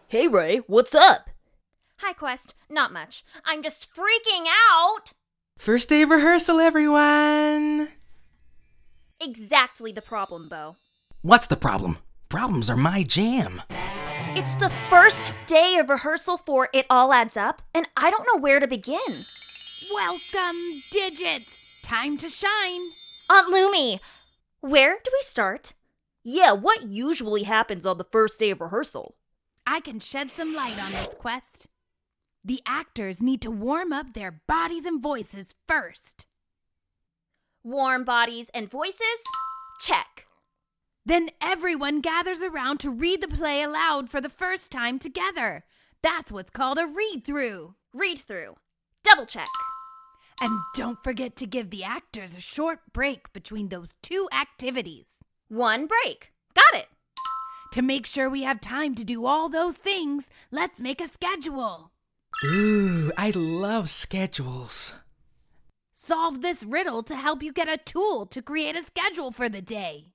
Hey Ray, what's up? Hi, Quest. Not much. I'm just freaking out! First day of rehearsal, everyone! Exactly the problem, Bo. What's the problem? Problems are my jam. It's the first day of rehearsal for It All Adds Up, and I don't know where to begin. Welcome, Digits! Time to shine! Aunt Lumi, where do we start? Yeah, what usually happens on the first day of rehearsal? I can shed some light on this, Quest. The actors need to warm up their bodies and voices first. Warm bodies and voices? Check. Then everyone gathers around to read the play aloud for the first time together. That's what's called a read-through. Read-through. Double check. And don't forget to give the actors a short break between those two activities. One break. Got it. To make sure we have time to do all those things, let's make a schedule. Ooh, I love schedules. Solve this riddle to help you get a tool to create a schedule for the day.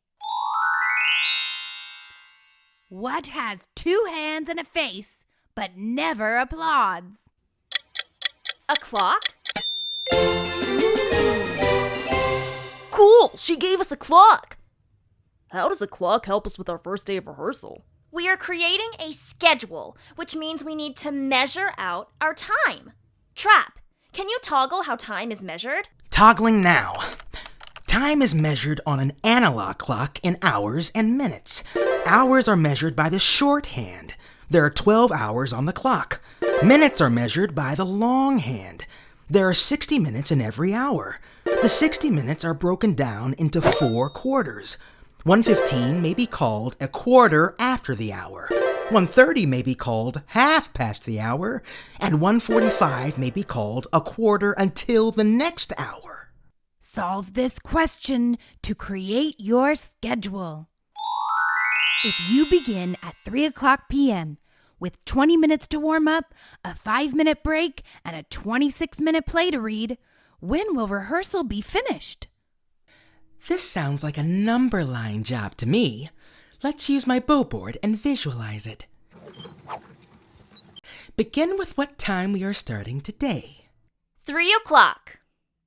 What has two hands and a face, but never applauds? A clock? Cool, she gave us a clock. How does a clock help us with our first day of rehearsal? We are creating a schedule, which means we need to measure out our time. Trap, can you toggle how time is measured? Toggling now. Time is measured on an analog clock in hours and minutes. Hours are measured by the shorthand. There are 12 hours on the clock. Minutes are measured by the longhand. There are 60 minutes in every hour. The 60 minutes are broken down into 4 quarters. 1:15 may be called a quarter after the hour. 1:30 may be called half past the hour. And 1:45 may be called a quarter until the next hour. Solve this question to create your schedule. If you begin at 3 o'clock p.m., with 20 minutes to warm up, a 5-minute break, and a 26-minute play to read, when will rehearsal be finished? This sounds like a number line job to me. Let's use my bow board and visualize it. Begin with what time we are starting today. 3 o'clock.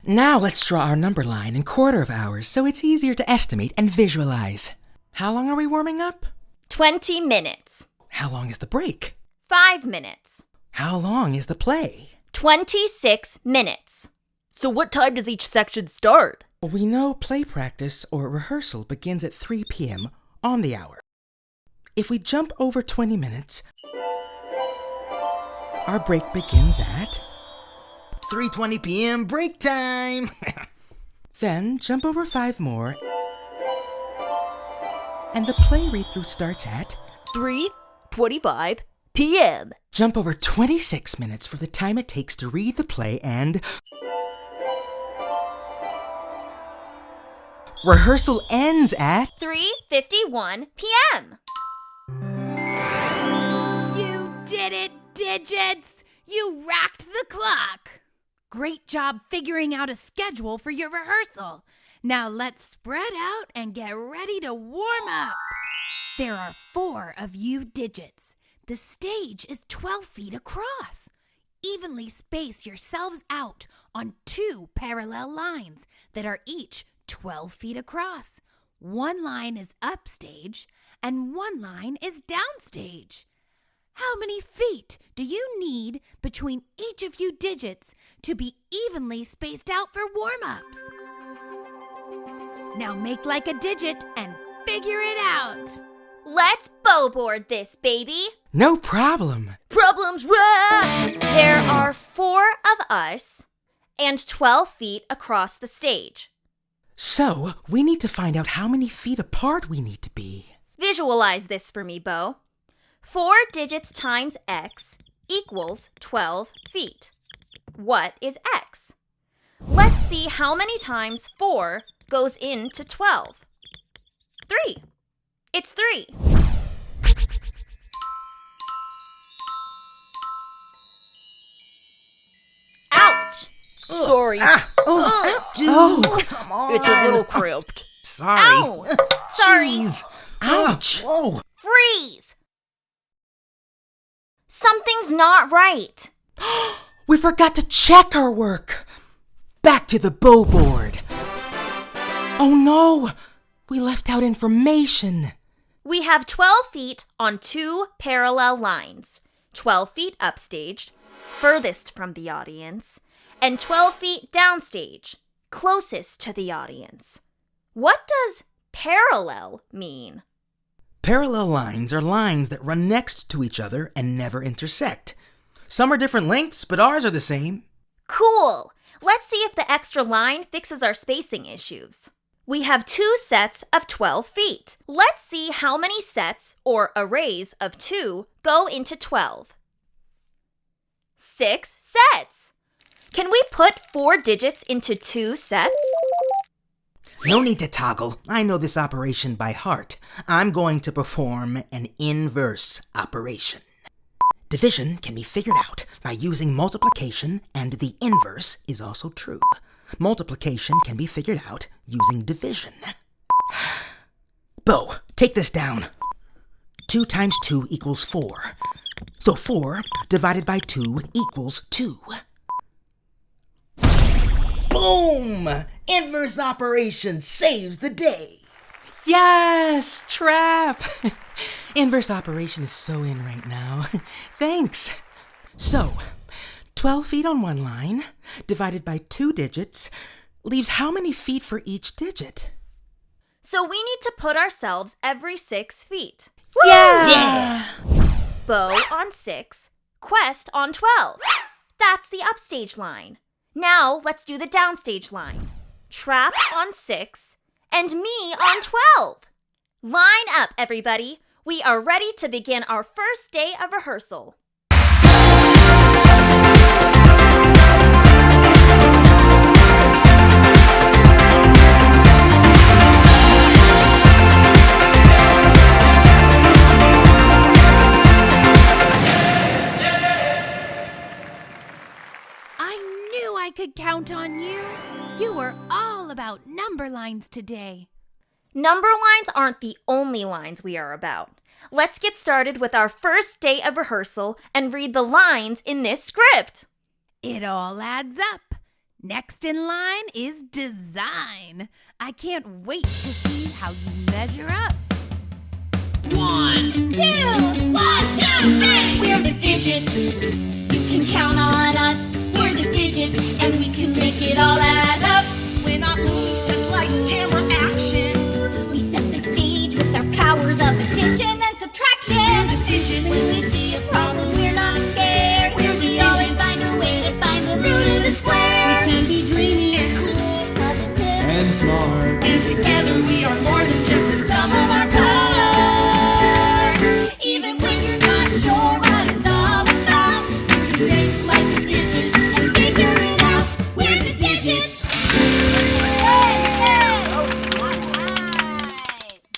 Now let's draw our number line in quarter of hours so it's easier to estimate and visualize. How long are we warming up? 20 minutes. How long is the break? 5 minutes. How long is the play? 26 minutes. So what time does each section start? We know play practice or rehearsal begins at 3 p.m. on the hour. If we jump over 20 minutes, our break begins at 3:20 p.m. break time. Then jump over 5 more, and the play read-through starts at 3:25 p.m. Jump over 26 minutes for the time it takes to read the play, and rehearsal ends at 3:51 p.m. You did it, Digits! You racked the clock! Great job figuring out a schedule for your rehearsal. Now let's spread out and get ready to warm up. There are 4 of you Digits. The stage is 12 feet across. Evenly space yourselves out on 2 parallel lines that are each 12 feet across. One line is upstage and one line is downstage. How many feet do you need between each of you Digits to be evenly spaced out for warm-ups? Now make like a digit and figure it out. Let's bowboard this, baby. no problem. Problems rock! There are 4 of us and 12 feet across the stage. So, we need to find out how many feet apart we need to be. Visualize this for me, Bo. 4 digits times x equals 12 feet. What is x? Let's see how many times 4 goes into 12. 3. It's 3. Ouch! Sorry. Dude, Oh. come on. It's a little cramped. Sorry. Ow! Sorry. Jeez. Ouch! Whoa. Freeze! Something's not right. We forgot to check our work. Back to the bow board. Oh no, we left out information. We have 12 feet on 2 parallel lines. 12 feet upstage, furthest from the audience, and 12 feet downstage, closest to the audience. What does parallel mean? Parallel lines are lines that run next to each other and never intersect. Some are different lengths, but ours are the same. Cool! Let's see if the extra line fixes our spacing issues. We have 2 sets of 12 feet. Let's see how many sets, or arrays of 2, go into 12. 6 sets! Can we put 4 digits into 2 sets? No need to toggle. I know this operation by heart. I'm going to perform an inverse operation. Division can be figured out by using multiplication, and the inverse is also true. Multiplication can be figured out using division. Bo, take this down. 2 times 2 equals 4. So 4 divided by 2 equals 2. Boom! Inverse operation saves the day. Yes, trap! Inverse operation is so in right now. Thanks. So, 12 feet on one line, divided by 2 digits, leaves how many feet for each digit? So we need to put ourselves every 6 feet. Yeah! Bow on 6, Quest on 12. That's the upstage line. Now let's do the downstage line. Trap on 6, and me on 12. Line up, everybody. We are ready to begin our first day of rehearsal. I could count on you. You were all about number lines today. Number lines aren't the only lines we are about. Let's get started with our first day of rehearsal and read the lines in this script. It all adds up. Next in line is design. I can't wait to see how you measure up. 1, 2, 1, 2, 3. We're the digits. You can count on us. We're the digits, and we can make it all add up. When our Lumi says lights, camera,